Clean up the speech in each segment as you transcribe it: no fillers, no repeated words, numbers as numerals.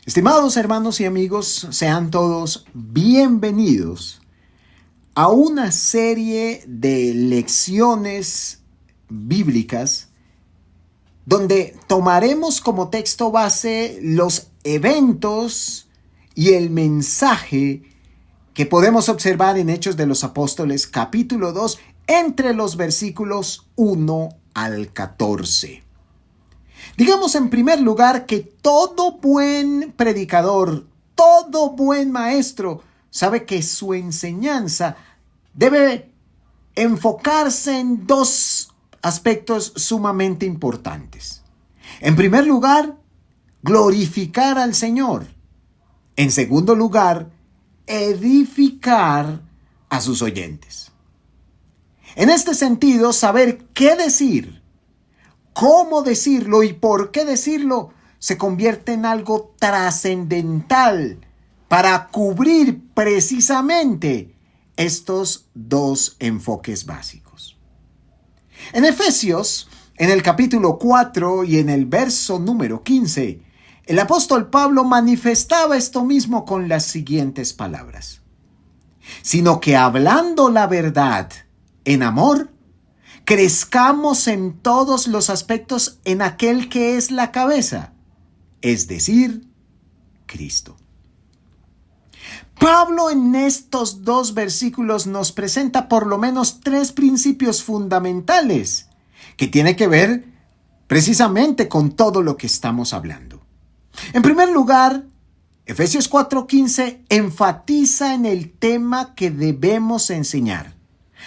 Estimados hermanos y amigos, sean todos bienvenidos a una serie de lecciones bíblicas donde tomaremos como texto base los eventos y el mensaje que podemos observar en Hechos de los Apóstoles capítulo 2 entre los versículos 1 al 14. Digamos en primer lugar que todo buen predicador, todo buen maestro sabe que su enseñanza debe enfocarse en dos aspectos sumamente importantes. En primer lugar, glorificar al Señor. En segundo lugar, edificar a sus oyentes. En este sentido, saber qué decir, cómo decirlo y por qué decirlo se convierte en algo trascendental para cubrir precisamente estos dos enfoques básicos. En Efesios, en el capítulo 4 y en el verso número 15, el apóstol Pablo manifestaba esto mismo con las siguientes palabras: sino que hablando la verdad en amor, crezcamos en todos los aspectos en aquel que es la cabeza, es decir, Cristo. Pablo en estos dos versículos nos presenta por lo menos tres principios fundamentales que tienen que ver precisamente con todo lo que estamos hablando. En primer lugar, Efesios 4:15 enfatiza en el tema que debemos enseñar.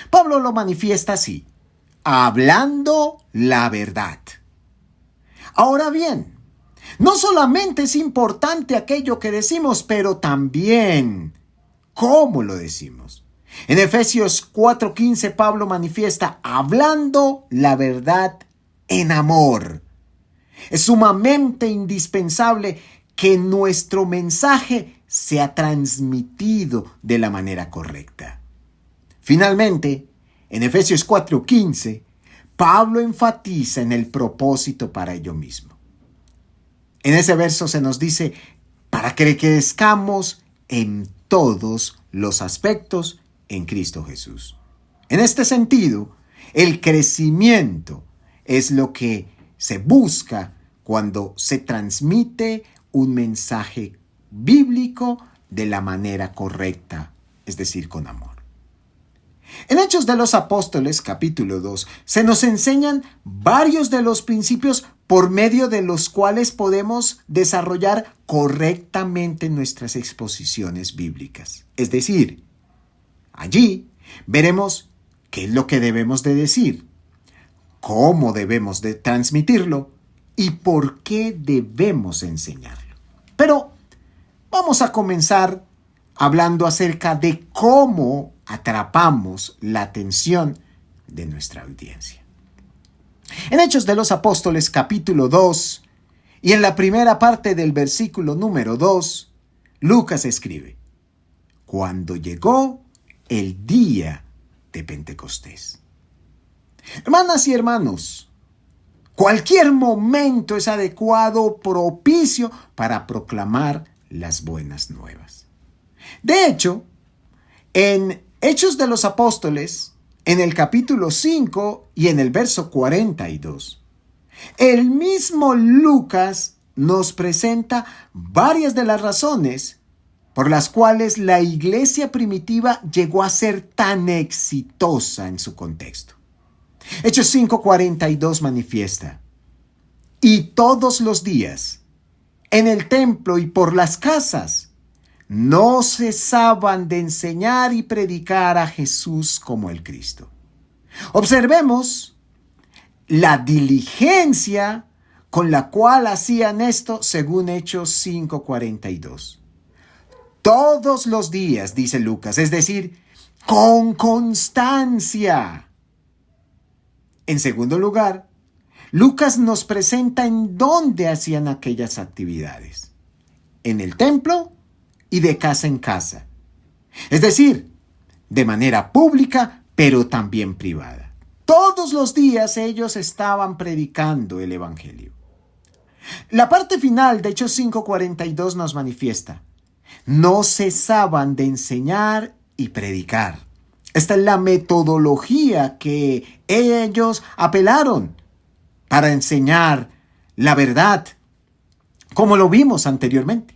Pablo lo manifiesta así: hablando la verdad. Ahora bien, no solamente es importante aquello que decimos, pero también cómo lo decimos. En Efesios 4:15 Pablo manifiesta hablando la verdad en amor. Es sumamente indispensable que nuestro mensaje sea transmitido de la manera correcta. Finalmente, en Efesios 4:15, Pablo enfatiza en el propósito para ello mismo. En ese verso se nos dice, para que crezcamos en todos los aspectos en Cristo Jesús. En este sentido, el crecimiento es lo que se busca cuando se transmite un mensaje bíblico de la manera correcta, es decir, con amor. En Hechos de los Apóstoles, capítulo 2, se nos enseñan varios de los principios por medio de los cuales podemos desarrollar correctamente nuestras exposiciones bíblicas. Es decir, allí veremos qué es lo que debemos de decir, cómo debemos de transmitirlo y por qué debemos enseñarlo. Pero vamos a comenzar hablando acerca de cómo atrapamos la atención de nuestra audiencia. En Hechos de los Apóstoles capítulo 2 y en la primera parte del versículo número 2, Lucas escribe: cuando llegó el día de Pentecostés. Hermanas y hermanos, cualquier momento es adecuado, propicio para proclamar las buenas nuevas. De hecho, en Hechos de los Apóstoles, en el capítulo 5 y en el verso 42, el mismo Lucas nos presenta varias de las razones por las cuales la iglesia primitiva llegó a ser tan exitosa en su contexto. Hechos 5:42 manifiesta: y todos los días, en el templo y por las casas, no cesaban de enseñar y predicar a Jesús como el Cristo. Observemos la diligencia con la cual hacían esto según Hechos 5:42. Todos los días, dice Lucas, es decir, con constancia. En segundo lugar, Lucas nos presenta en dónde hacían aquellas actividades: en el templo y de casa en casa. Es decir, de manera pública, pero también privada. Todos los días ellos estaban predicando el evangelio. La parte final de Hechos 5:42 nos manifiesta: no cesaban de enseñar y predicar. Esta es la metodología que ellos apelaron para enseñar la verdad, como lo vimos anteriormente.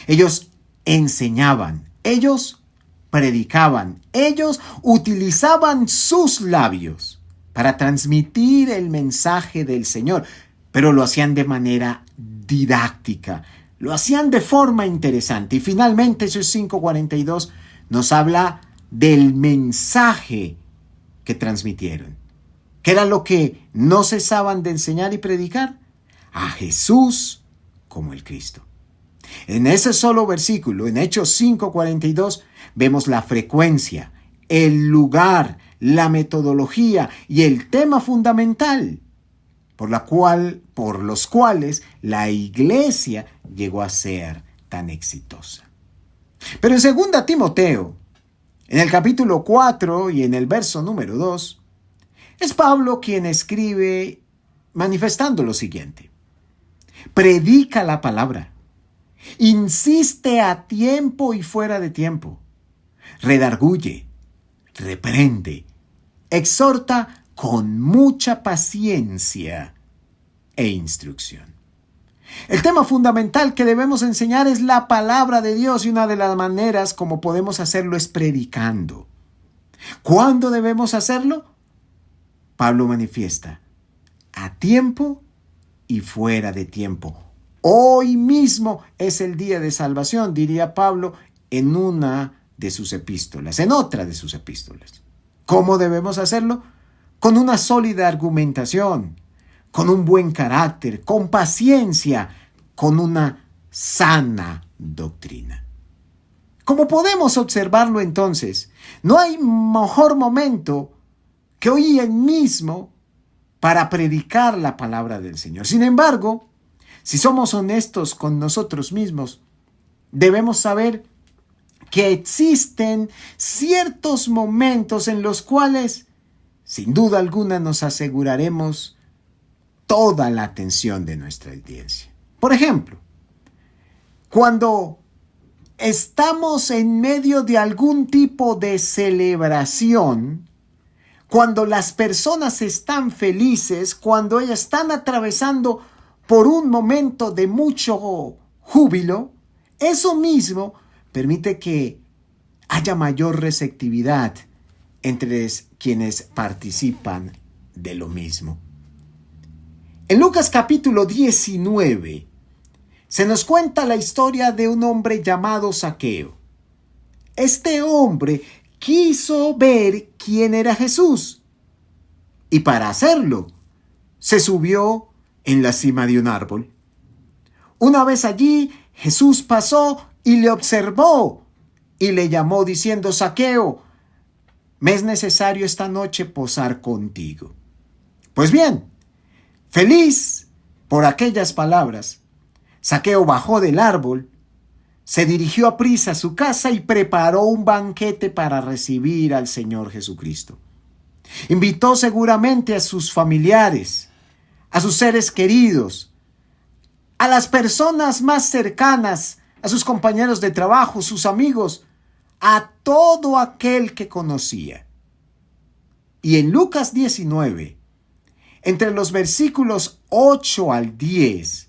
Ellos enseñaban, ellos predicaban, ellos utilizaban sus labios para transmitir el mensaje del Señor, pero lo hacían de manera didáctica, lo hacían de forma interesante. Y finalmente, Hechos 5:42 nos habla del mensaje que transmitieron. ¿Qué era lo que no cesaban de enseñar y predicar? A Jesús como el Cristo. En ese solo versículo, en Hechos 5:42, vemos la frecuencia, el lugar, la metodología y el tema fundamental por los cuales la iglesia llegó a ser tan exitosa. Pero en 2 Timoteo, en el capítulo 4 y en el verso número 2, es Pablo quien escribe manifestando lo siguiente: predica la palabra, insiste a tiempo y fuera de tiempo, redarguye, reprende, exhorta con mucha paciencia e instrucción. El tema fundamental que debemos enseñar es la palabra de Dios, y una de las maneras como podemos hacerlo es predicando. ¿Cuándo debemos hacerlo? Pablo manifiesta: a tiempo y fuera de tiempo. Hoy mismo es el día de salvación, diría Pablo en otra de sus epístolas. ¿Cómo debemos hacerlo? Con una sólida argumentación, con un buen carácter, con paciencia, con una sana doctrina. Como podemos observarlo entonces, no hay mejor momento que hoy mismo para predicar la palabra del Señor. Sin embargo, si somos honestos con nosotros mismos, debemos saber que existen ciertos momentos en los cuales, sin duda alguna, nos aseguraremos toda la atención de nuestra audiencia. Por ejemplo, cuando estamos en medio de algún tipo de celebración, cuando las personas están felices, cuando ellas están atravesando por un momento de mucho júbilo, eso mismo permite que haya mayor receptividad entre quienes participan de lo mismo. En Lucas capítulo 19 se nos cuenta la historia de un hombre llamado Zaqueo. Este hombre quiso ver quién era Jesús, y para hacerlo se subió en la cima de un árbol. Una vez allí, Jesús pasó y le observó y le llamó diciendo: Zaqueo, me es necesario esta noche posar contigo. Pues bien, feliz por aquellas palabras, Zaqueo bajó del árbol, se dirigió aprisa a su casa y preparó un banquete para recibir al Señor Jesucristo. Invitó seguramente a sus familiares, a sus seres queridos, a las personas más cercanas, a sus compañeros de trabajo, sus amigos, a todo aquel que conocía. Y en Lucas 19, entre los versículos 8 al 10,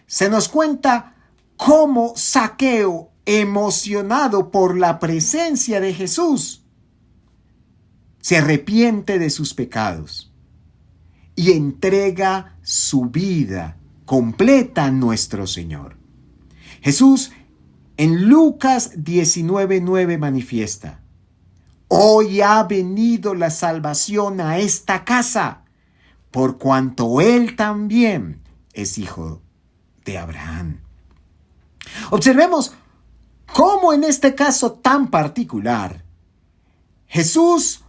se nos cuenta cómo Zaqueo, emocionado por la presencia de Jesús, se arrepiente de sus pecados y entrega su vida completa a nuestro Señor. Jesús en Lucas 19:9 manifiesta: hoy ha venido la salvación a esta casa, por cuanto él también es hijo de Abraham. Observemos cómo en este caso tan particular, Jesús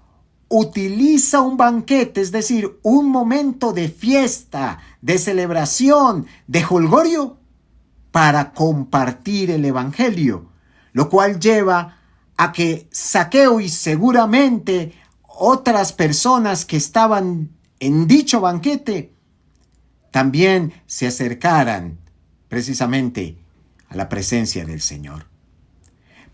utiliza un banquete, es decir, un momento de fiesta, de celebración, de jolgorio, para compartir el evangelio, lo cual lleva a que Zaqueo y seguramente otras personas que estaban en dicho banquete también se acercaran precisamente a la presencia del Señor.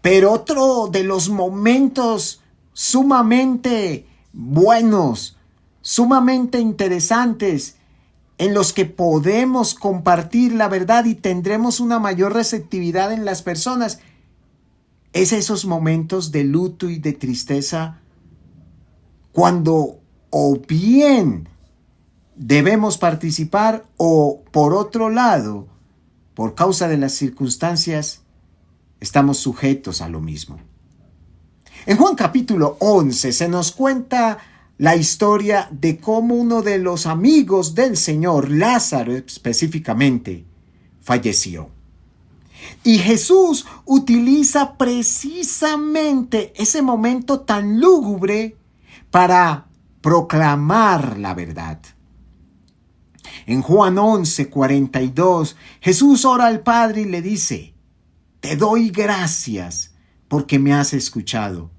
Pero otro de los momentos sumamente buenos, sumamente interesantes, en los que podemos compartir la verdad y tendremos una mayor receptividad en las personas, es esos momentos de luto y de tristeza, cuando o bien debemos participar o por otro lado, por causa de las circunstancias, estamos sujetos a lo mismo. En Juan capítulo 11 se nos cuenta la historia de cómo uno de los amigos del Señor, Lázaro específicamente, falleció. Y Jesús utiliza precisamente ese momento tan lúgubre para proclamar la verdad. En Juan 11:42, Jesús ora al Padre y le dice: te doy gracias porque me has escuchado.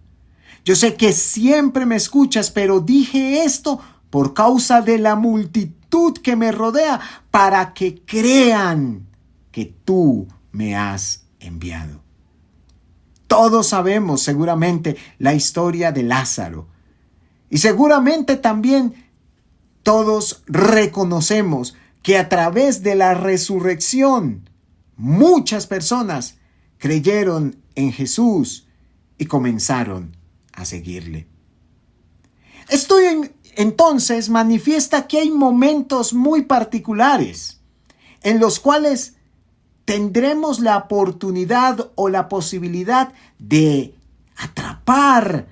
Yo sé que siempre me escuchas, pero dije esto por causa de la multitud que me rodea, para que crean que tú me has enviado. Todos sabemos seguramente la historia de Lázaro. Y seguramente también todos reconocemos que a través de la resurrección muchas personas creyeron en Jesús y comenzaron a seguirle. Esto entonces manifiesta que hay momentos muy particulares en los cuales tendremos la oportunidad o la posibilidad de atrapar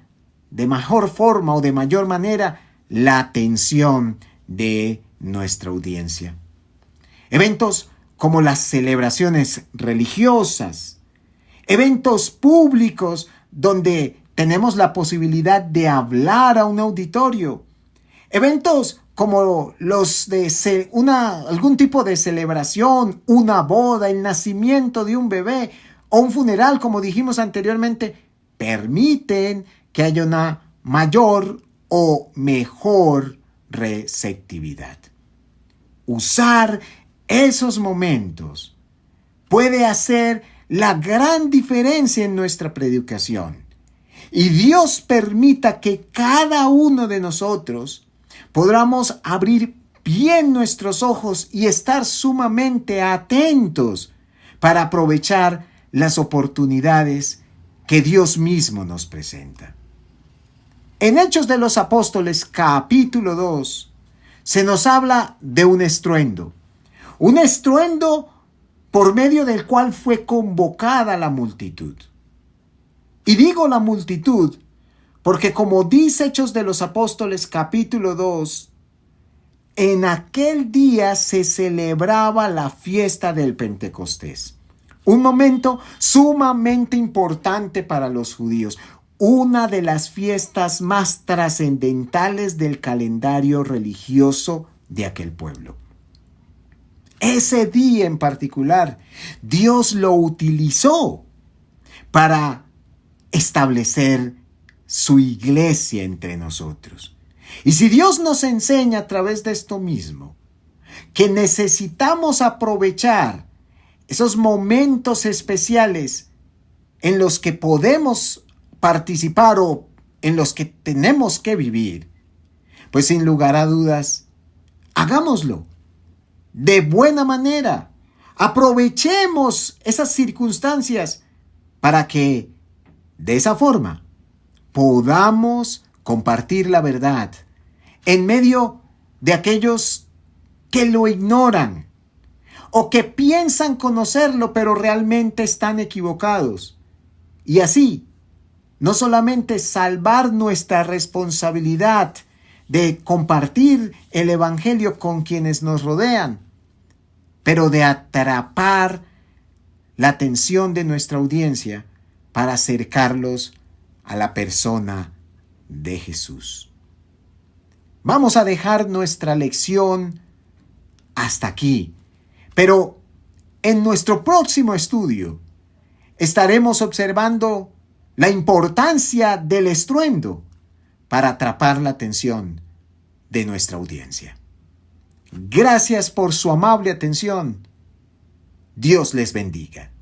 de mejor forma o de mayor manera la atención de nuestra audiencia. Eventos como las celebraciones religiosas, eventos públicos donde tenemos la posibilidad de hablar a un auditorio, eventos como los de algún tipo de celebración, una boda, el nacimiento de un bebé o un funeral, como dijimos anteriormente, permiten que haya una mayor o mejor receptividad. Usar esos momentos puede hacer la gran diferencia en nuestra predicación. Y Dios permita que cada uno de nosotros podamos abrir bien nuestros ojos y estar sumamente atentos para aprovechar las oportunidades que Dios mismo nos presenta. En Hechos de los Apóstoles, capítulo 2, se nos habla de un estruendo por medio del cual fue convocada la multitud. Y digo la multitud porque, como dice Hechos de los Apóstoles capítulo 2, en aquel día se celebraba la fiesta del Pentecostés. Un momento sumamente importante para los judíos, una de las fiestas más trascendentales del calendario religioso de aquel pueblo. Ese día en particular, Dios lo utilizó para establecer su iglesia entre nosotros. Y si Dios nos enseña a través de esto mismo que necesitamos aprovechar esos momentos especiales en los que podemos participar o en los que tenemos que vivir, pues sin lugar a dudas, hagámoslo de buena manera. Aprovechemos esas circunstancias para que de esa forma podamos compartir la verdad en medio de aquellos que lo ignoran o que piensan conocerlo pero realmente están equivocados. Y así, no solamente salvar nuestra responsabilidad de compartir el evangelio con quienes nos rodean, pero de atrapar la atención de nuestra audiencia para acercarlos a la persona de Jesús. Vamos a dejar nuestra lección hasta aquí, pero en nuestro próximo estudio estaremos observando la importancia del estruendo para atrapar la atención de nuestra audiencia. Gracias por su amable atención. Dios les bendiga.